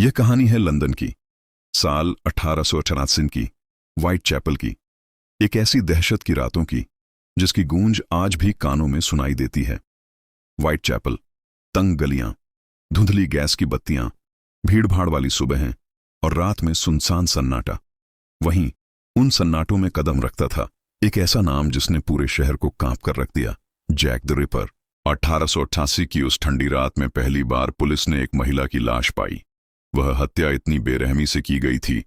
यह कहानी है लंदन की, साल 1884 की, व्हाइट चैपल की। एक ऐसी दहशत की रातों की जिसकी गूंज आज भी कानों में सुनाई देती है। व्हाइट चैपल, तंग गलियां, धुंधली गैस की बत्तियां, भीड़भाड़ वाली सुबहें और रात में सुनसान सन्नाटा। वहीं उन सन्नाटों में कदम रखता था एक ऐसा नाम जिसने पूरे शहर को कांप कर रख दिया, जैक द रिपर। 1888 की उस ठंडी रात में पहली बार पुलिस ने एक महिला की लाश पाई। वह हत्या इतनी बेरहमी से की गई थी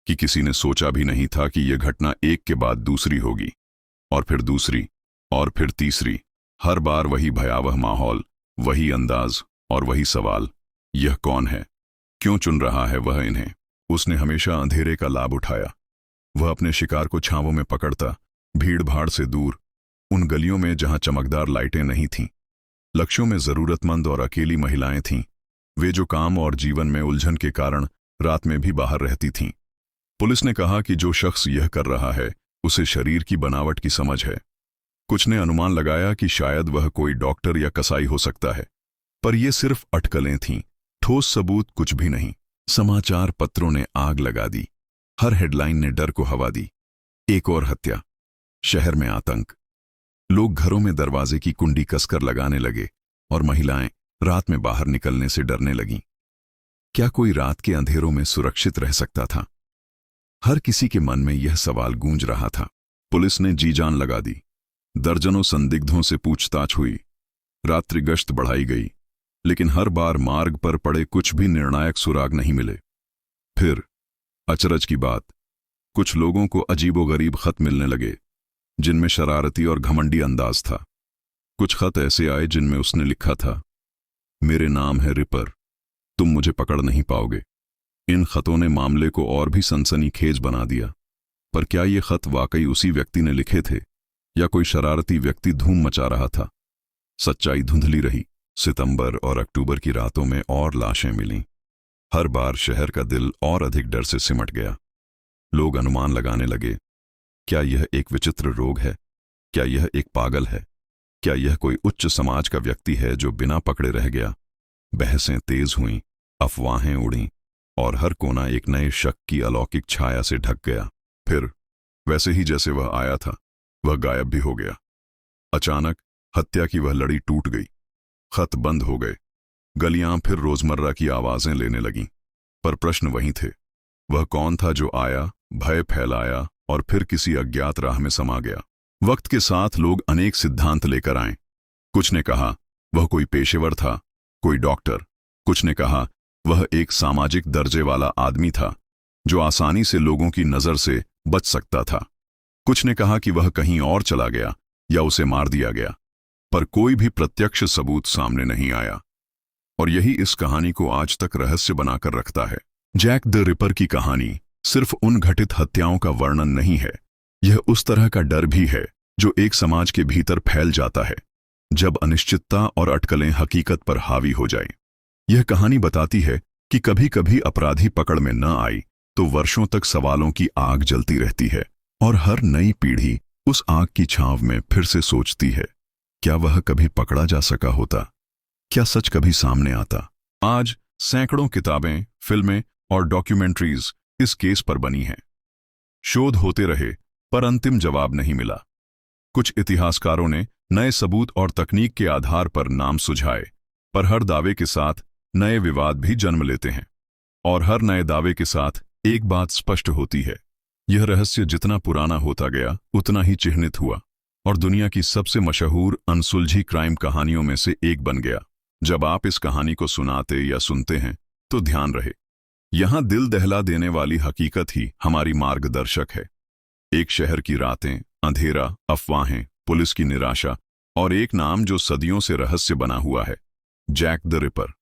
कि किसी ने सोचा भी नहीं था कि यह घटना एक के बाद दूसरी होगी, और फिर दूसरी, और फिर तीसरी। हर बार वही भयावह माहौल, वही अंदाज और वही सवाल, यह कौन है, क्यों चुन रहा है वह इन्हें। उसने हमेशा अंधेरे का लाभ उठाया। वह अपने शिकार को छांवों में पकड़ता, भीड़ भाड़ से दूर, उन गलियों में जहां चमकदार लाइटें नहीं थीं। लक्ष्यों में जरूरतमंद और अकेली महिलाएं थीं, वे जो काम और जीवन में उलझन के कारण रात में भी बाहर रहती थीं। पुलिस ने कहा कि जो शख्स यह कर रहा है उसे शरीर की बनावट की समझ है। कुछ ने अनुमान लगाया कि शायद वह कोई डॉक्टर या कसाई हो सकता है, पर यह सिर्फ अटकलें थीं, ठोस सबूत कुछ भी नहीं। समाचार पत्रों ने आग लगा दी, हर हेडलाइन ने डर को हवा दी। एक और हत्या, शहर में आतंक। लोग घरों में दरवाजे की कुंडी कसकर लगाने लगे और महिलाएं रात में बाहर निकलने से डरने लगीं। क्या कोई रात के अंधेरों में सुरक्षित रह सकता था? हर किसी के मन में यह सवाल गूंज रहा था। पुलिस ने जी जान लगा दी। दर्जनों संदिग्धों से पूछताछ हुई, रात्रि गश्त बढ़ाई गई, लेकिन हर बार मार्ग पर पड़े कुछ भी निर्णायक सुराग नहीं मिले। फिर अचरज की बात, कुछ लोगों को अजीबोगरीब खत मिलने लगे जिनमें शरारती और घमंडी अंदाज था। कुछ खत ऐसे आए जिनमें उसने लिखा था, मेरे नाम है रिपर, तुम मुझे पकड़ नहीं पाओगे। इन खतों ने मामले को और भी सनसनीखेज बना दिया। पर क्या ये खत वाकई उसी व्यक्ति ने लिखे थे या कोई शरारती व्यक्ति धूम मचा रहा था? सच्चाई धुंधली रही। सितंबर और अक्टूबर की रातों में और लाशें मिलीं। हर बार शहर का दिल और अधिक डर से सिमट गया। लोग अनुमान लगाने लगे, क्या यह एक विचित्र रोग है? क्या यह एक पागल है? क्या यह कोई उच्च समाज का व्यक्ति है जो बिना पकड़े रह गया? बहसें तेज हुईं, अफवाहें उड़ीं और हर कोना एक नए शक की अलौकिक छाया से ढक गया। फिर वैसे ही जैसे वह आया था, वह गायब भी हो गया। अचानक हत्या की वह लड़ी टूट गई। खत बंद हो गए। गलियां फिर रोजमर्रा की आवाजें लेने लगीं। पर प्रश्न वही थे, वह कौन था जो आया, भय फैलाया और फिर किसी अज्ञात राह में समा गया? वक्त के साथ लोग अनेक सिद्धांत लेकर आए। कुछ ने कहा वह कोई पेशेवर था, कोई डॉक्टर। कुछ ने कहा वह एक सामाजिक दर्जे वाला आदमी था जो आसानी से लोगों की नजर से बच सकता था। कुछ ने कहा कि वह कहीं और चला गया या उसे मार दिया गया। पर कोई भी प्रत्यक्ष सबूत सामने नहीं आया, और यही इस कहानी को आज तक रहस्य बनाकर रखता है। जैक द रिपर की कहानी सिर्फ उन घटित हत्याओं का वर्णन नहीं है, यह उस तरह का डर भी है जो एक समाज के भीतर फैल जाता है जब अनिश्चितता और अटकलें हकीकत पर हावी हो जाएं। यह कहानी बताती है कि कभी कभी अपराधी पकड़ में न आई तो वर्षों तक सवालों की आग जलती रहती है, और हर नई पीढ़ी उस आग की छांव में फिर से सोचती है, क्या वह कभी पकड़ा जा सका होता? क्या सच कभी सामने आता? आज सैकड़ों किताबें, फिल्में और डॉक्यूमेंट्रीज इस केस पर बनी हैं। शोध होते रहे पर अंतिम जवाब नहीं मिला। कुछ इतिहासकारों ने नए सबूत और तकनीक के आधार पर नाम सुझाए, पर हर दावे के साथ नए विवाद भी जन्म लेते हैं। और हर नए दावे के साथ एक बात स्पष्ट होती है, यह रहस्य जितना पुराना होता गया उतना ही चिह्नित हुआ और दुनिया की सबसे मशहूर अनसुलझी क्राइम कहानियों में से एक बन गया। जब आप इस कहानी को सुनाते या सुनते हैं तो ध्यान रहे, यहां दिल दहला देने वाली हकीकत ही हमारी मार्गदर्शक है। एक शहर की रातें, अंधेरा, अफवाहें, पुलिस की निराशा और एक नाम जो सदियों से रहस्य बना हुआ है, जैक द रिपर।